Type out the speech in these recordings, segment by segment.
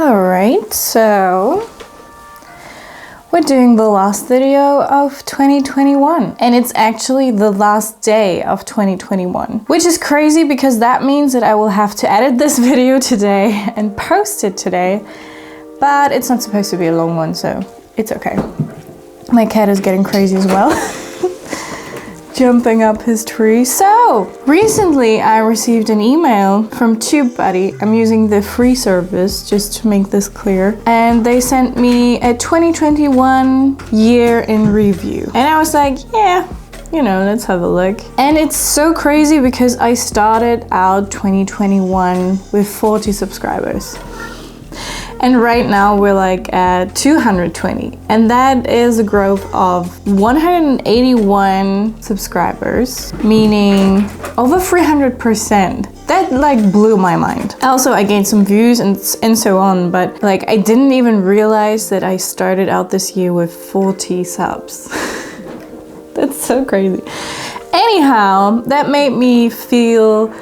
Alright, so we're doing the last video of 2021, and it's actually the last day of 2021, which is crazy because that means that I will have to edit this video today and post it today, but it's not supposed to be a long one, so it's okay. My cat is getting crazy as well. Jumping up his tree. So, recently I received an email from TubeBuddy. I'm using the free service just to make this clear. And they sent me a 2021 year in review. And I was like, yeah, you know, let's have a look. And it's so crazy because I started out 2021 with 40 subscribers. And right now we're like at 220. And that is a growth of 181 subscribers, meaning over 300%. That like blew my mind. Also, I gained some views and so on, but like I didn't even realize that I started out this year with 40 subs. That's so crazy. Anyhow, that made me feel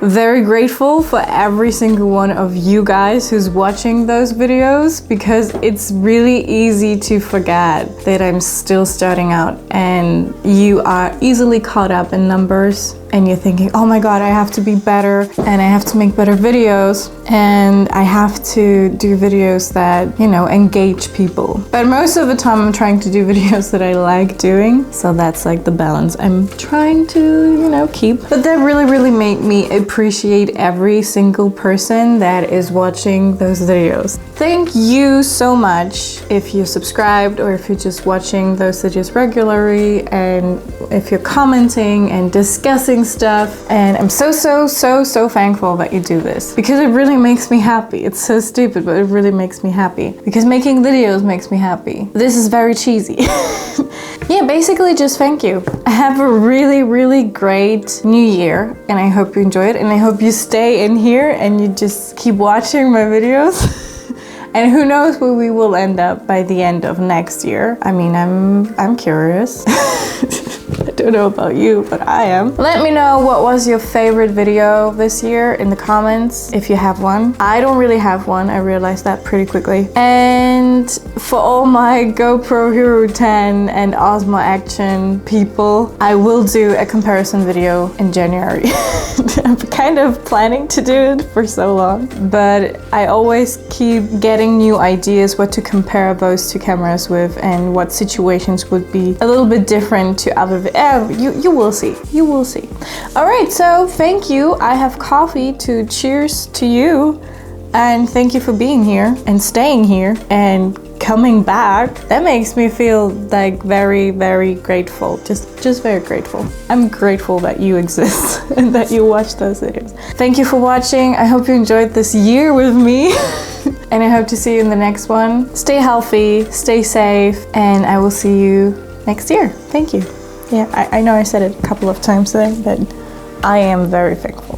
very grateful for every single one of you guys who's watching those videos, because it's really easy to forget that I'm still starting out and you are easily caught up in numbers and you're thinking, oh my god, I have to be better and I have to make better videos and I have to do videos that, you know, engage people. But most of the time I'm trying to do videos that I like doing, so that's like the balance I'm trying to, you know, keep. But that really made me appreciate every single person that is watching those videos. Thank you so much if you subscribed or if you're just watching those videos regularly, and if you're commenting and discussing stuff. And I'm so thankful that you do this, because it really makes me happy. It's so stupid, but it really makes me happy because making videos makes me happy. This is very cheesy. Yeah, basically just thank you. Have a really great new year, and I hope you enjoy it, and I hope you stay in here and you just keep watching my videos. And who knows where we will end up by the end of next year. I mean, I'm curious. I don't know about you, but I am. Let me know what was your favorite video this year in the comments, if you have one. I don't really have one, I realized that pretty quickly. And for all my GoPro Hero 10 and Osmo Action people, I will do a comparison video in January. I'm kind of planning to do it for so long, but I always keep getting new ideas what to compare those two cameras with and what situations would be a little bit different to other you will see. You will see. Alright, so thank you. I have coffee to cheers to you. And thank you for being here and staying here and coming back. That makes me feel like very grateful. Just very grateful. I'm grateful that you exist and that you watch those videos. Thank you for watching. I hope you enjoyed this year with me. And I hope to see you in the next one. Stay healthy, stay safe, and I will see you next year. Thank you. Yeah, I know I said it a couple of times there, but I am very thankful.